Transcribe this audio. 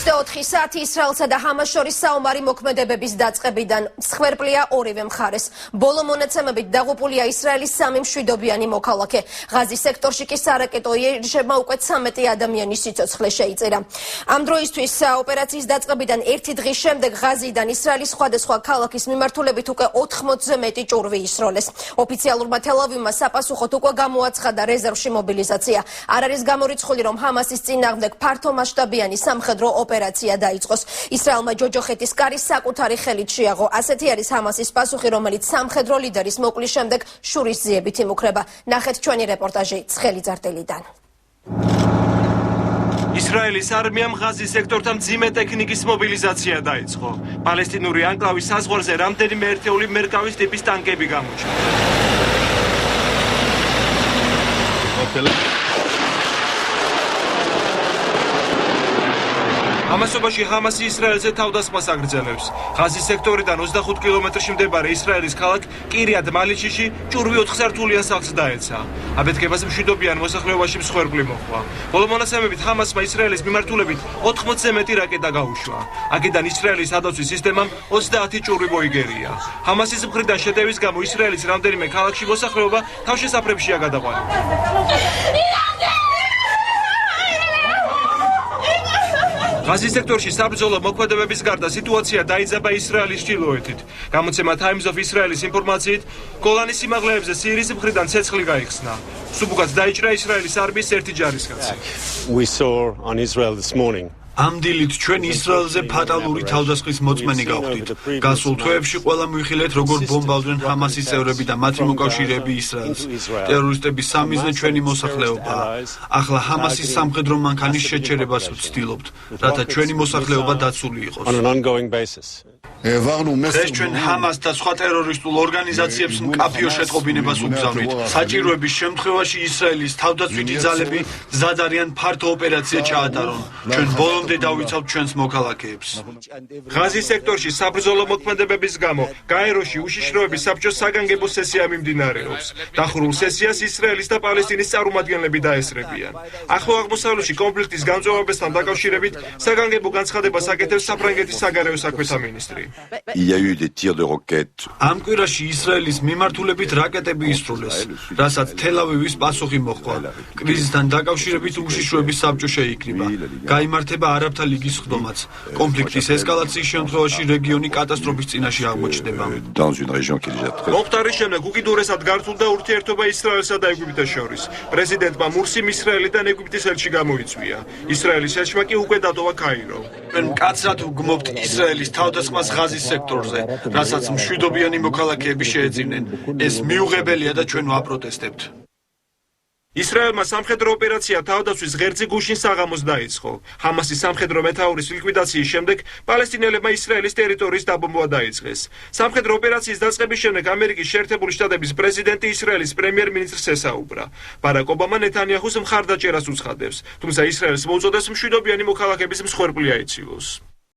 24 საათი ისრაელსა და ჰამას შორის საომარი მოქმედებების დაწყებიდან მსხვერპლია ორივე მხარეს. ბოლო მონაცემებით დაღუპულია ისრაელის 3 მშვიდობიანი მოქალაქე. ღაზის სექტორში კი სარაკეტო იერიში უკვე 13 ადამიანის სიცოცხლე შეიწირა. ამ დროისთვის ოპერაციის დაწყებიდან 1 დღის შემდეგ ღაზიდან ისრაელის სხვადასხვა ქალაქის მიმართულებით უკვე 80-ზე მეტი ჭურვი ისროლეს. ოფიციალურმა თელ-ავივმა საპასუხოდ უკვე გამოაცხადა რეზერვში მობილიზაცია. არ არის გამორიცხული, რომ ჰამასის წინააღმდეგ ფართომასშტაბიანი სამხედრო ოპერაცია დაიწყოს. ისრაელმა ჯოჯოხეთის კარი საკუთარი ხელით შეაღო. ასეთი არის ჰამასის პასუხი, რომელიც სამხედრო ლიდერის მოკლის შემდეგ შურისძიებით იმუქრება. ნახეთ ჩვენი რეპორტაჟი ცხელი წარდელიდან. ისრაელის არმიამ ღაზის სექტორთან მძიმე ტექნიკის მობილიზაცია დაიწყო. პალესტინური ანკლავის საზღვარზე რამდენიმე ერთეული მერკავის ტიპის ტანკები გამოჩნდა. ამასობაში ჰამასი ისრაელზე თავდასხმას აგრძელებს. ღაზის სექტორიდან 25 კილომეტრში მდებარე ისრაელის ქალაქ კირიათ მალიჩიში ჭურვი 4 სართულიან სახლს დაეცა. აფეთქებას მშვიდობიან მოსახლეობაში მსხვერპლი მოჰყვა. ბოლო მონაცემებით ჰამასმა ისრაელის მიმართულებით 80-ზე მეტი რაკეტა გაუშვა. აქედან ისრაელის ადავცვის სისტემამ 30 ჭურვი მოიგერია. ჰამასის მხრიდან შეტევის გამო ისრაელის რამდენიმე ქალაქში მოსახლეობა თავშესაფრებშია გადაყვანილი. ღაზის სექტორში საბრძოლო მოქმედებების გარდა სიტუაცია დაიძაბა ისრაელის ჩრდილოეთით. გამოცემა Times of Israelis ინფორმაციით, გოლანის სიმაღლეებზე სირიის მხრიდან ცეცხლი გაიხსნა. სუბუქად დაიჭრა ისრაელის არმიის ერთი ჯარისკაცი. We saw on Israel this morning. ამ დილით ჩვენ ისრაელზე ფატალური თავდასხმის მოწმენი გავხდით. გასულ თვეებში ყველა მივიხილეთ, როგორ ბომბავდნენ ჰამასის წევრები და მათი მოკავშირეები ისრაელს. ტერორისტების სამიზნე ჩვენი მოსახლეობაა. ახლა ჰამასის სამხედრო მანქანის შეჩერებას ვცდილობთ, რათა ჩვენი მოსახლეობა დაცული იყოს. On an ongoing basis. დღეს ჩვენ ჰამას და სხვა ტერორისტულ ორგანიზაციებს მკაფიო შეტყობინებას უგზავნით. საჭიროების შემთხვევაში ისრაელის თავდაცვითი ძალები მზად არიან ფართო ოპერაცია ჩაატარონ. ჩვენ ბოლომდე დავიცავთ ჩვენს მოქალაქეებს. ღაზის სექტორში საბრძოლო მოქმედებების გამო გაეროში უშიშროების საბჭოს საგანგებო სესია მიმდინარეობს. დახურულ სესიას ისრაელის და პალესტინის წარმომადგენლები დაესწრებიან. ახლო აღმოსავლეთში კონფლიქტის გამწვავებასთან დაკავშირებით საგანგებო განცხადებას აკეთებს საფრანგეთის საგარეო საქმეთა მინისტრი. Il y a eu des tirs de roquettes. ამ კვირაში ისრაელის მიმართულებით რაკეტები ისროლეს, რასაც თელ-ავივის პასუხი მოჰყვა. კრიზისთან დაკავშირებით უშიშროების საბჭო შეიკრიბა. გაიმართება არაბთა ლიგის ხდომაც. კონფლიქტის ესკალაციის შემთხვევაში რეგიონი კატასტროფის წინაშე აღმოჩნდება. Dans une région qui est déjà très. მომხდარის შემდეგ უკიდურესად გართულდა ურთიერთობა ისრაელსა და ეგვიპტეს შორის. პრეზიდენტმა მურსიმ ისრაელიდან ეგვიპტის ელჩი გამოიწვია. ისრაელის ელჩმა კი უკვე დატოვა კაირო. ჩვენ მკაცრად ვგმობთ ისრაელის თავდასხმას ღაზის სექტორზე, რასაც მშვიდობიანი მოქალაქეები შეეძინენ. ეს მიუღებელია და ჩვენ ვაპროტესტებთ. ისრაელმა სამხედრო ოპერაცია თავდაცვის ღერძი გუშინ საღამოს დაიწყო. ჰამასის სამხედრო მეთაურის ლიკვიდაციის შემდეგ პალესტინელებმა ისრაელის ტერიტორიის დაბომბვა დაიწყეს. სამხედრო ოპერაციის დაწყების შემდეგ ამერიკის შეერთებული შტატების პრეზიდენტი ისრაელის პრემიერ-მინისტრს ესაუბრა. ბარაკ ობამა ნეთანიაჰუს მხარდაჭერას უცხადებს, თუმცა ისრაელს მოუწოდებს მშვიდობიანი მოქალაქეების მსხვერპლი აეცილოს.